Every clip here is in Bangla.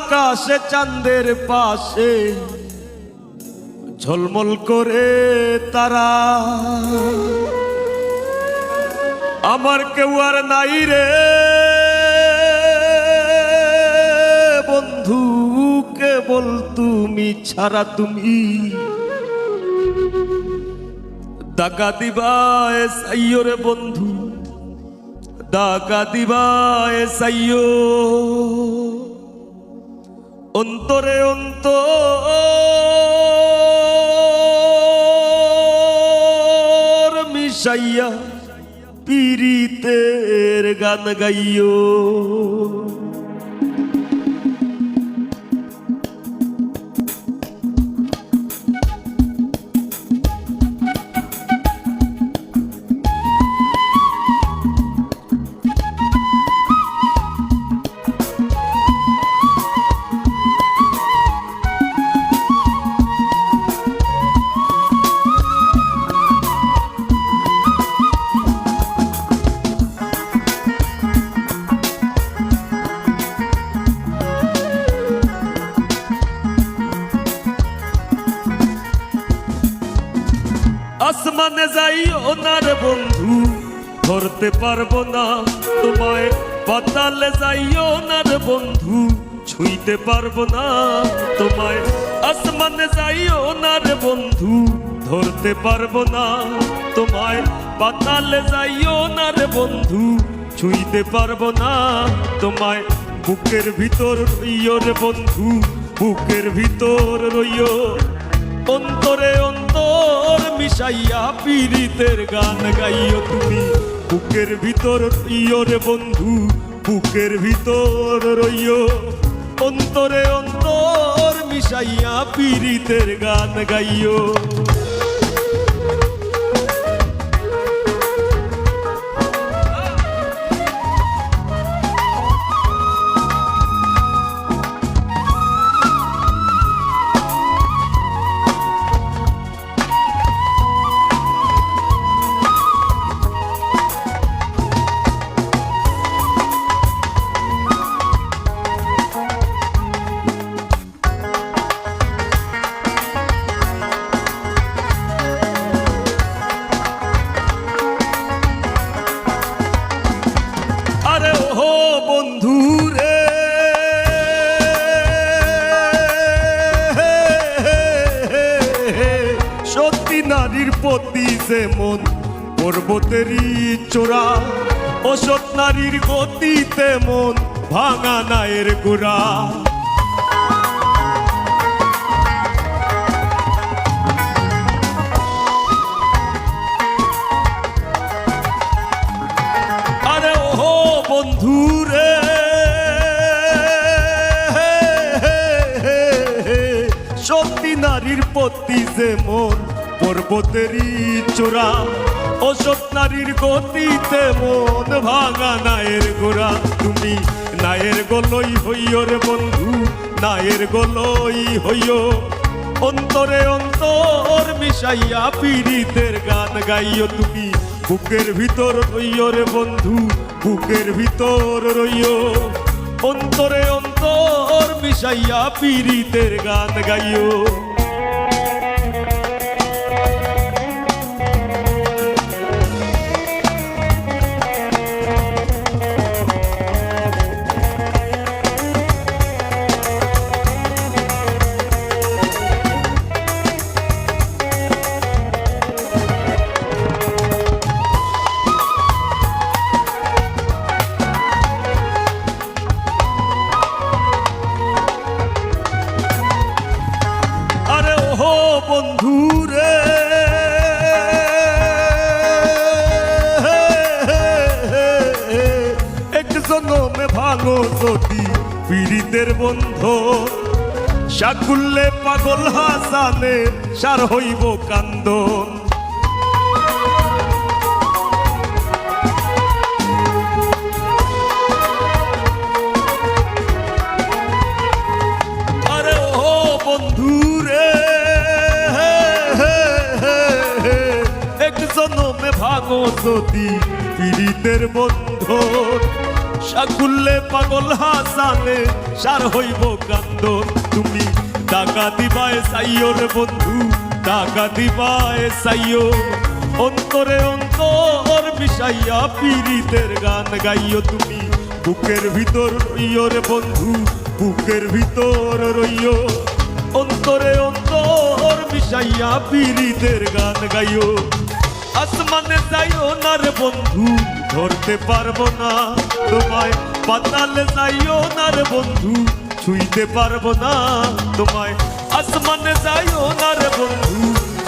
আকাশে চাঁদের পাশে ঝলমল করে তারা, আমার কেউ আর নাই রে বন্ধু, কেবল তুমি ছাড়া। তুমি দাগা দিবায় সাইয়ো রে বন্ধু, দাগা দিবায় সাইয়ো। অন্তরে অন্তর মিশাইয়া পীড়িতের গান গাইও। আসমানে যাইও না রে বন্ধু, ধরতে পারবো না তোমায়। পাতালে যাইও না রে বন্ধু, ছুঁইতে পারবো না তোমায়। আসমানে যাইও না রে বন্ধু, ধরতে পারবো না তোমায়। পাতালে যাইও না রে বন্ধু, ছুঁইতে পারবো না তোমায়। বুকের ভিতর রইও রে বন্ধু, বুকের ভিতর রইও। অন্তরে অন্তর মিশাইয়া পীড়িতের গান গাইও তুমি। বুকের ভিতর রইও রে বন্ধু, বুকের ভিতর রইও। অন্তরে অন্তর মিশাইয়া পীড়িতের গান গাইও। বন্ধু রে সত্যি নারীর প্রতি যেমন পর্বতেরই চূড়া, অসৎ নারীর গতি তেমন ভাঙা নায়ের গোড়া। আরে ও বন্ধু রে সত্যি নারীর প্রতি যেমন পর্বতেরই চূড়া, অসৎ নারীর গতি তেমন ভাঙা নায়ের গোড়া। তুমি নায়ের গলই হইও রে বন্ধু, নায়ের গলই হইও। অন্তরে অন্তর মিশাইয়া পীড়িতের গান গাইও তুমি। বুকের ভিতর রইও রে বন্ধু, বুকের ভিতর রইও। অন্তরে অন্তর মিশাইয়া পীড়িতের গান গাইও। বন্ধু রে এক জনমে ভালো যদি পীড়িতের বন্ধু, সাকুল্লে পাগল হাসানে সার হইব কান্দন। আরে ও বন্ধু রে এক জনমে ভাগো যদি পীড়িতের বন্ধন, সাকুল্লে পাগল হাসানে সার হইব কান্দ তুমি টাকা দিবায় চাইও রে বন্ধু টাকা দিবায় চাইও অন্তরে অন্তর মিশাইয়া পীড়িতের গান গাইও তুমি বুকের ভিতর রইও রে বন্ধু বুকের ভিতর রইও অন্তরে অন্তর মিশাইয়া পীড়িতের গান গাইও আসমানে যাইও না রে বন্ধু ধরতে পারবো না তোমায় পাতালে যাইও না রে বন্ধু ছুঁইতে পারবো না তোমায় আসমানে যাইও না রে বন্ধু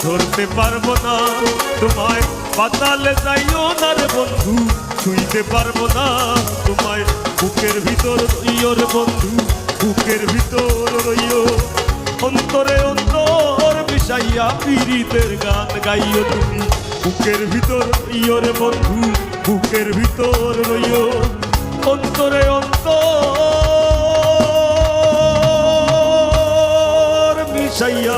ধরতে পারবো না তোমায় পাতালে যাইও না রে বন্ধু ছুঁইতে পারবো না তোমায় বুকের ভিতর রইও রে বন্ধু বুকের ভিতর রইও অন্তরে অন্তর মিশাইয়া পীড়িতের গান গাইও তুমি বুকের ভিতর রইও রে বন্ধু বুকের ভিতর রইও অন্তরে অন্তর মিশাইয়া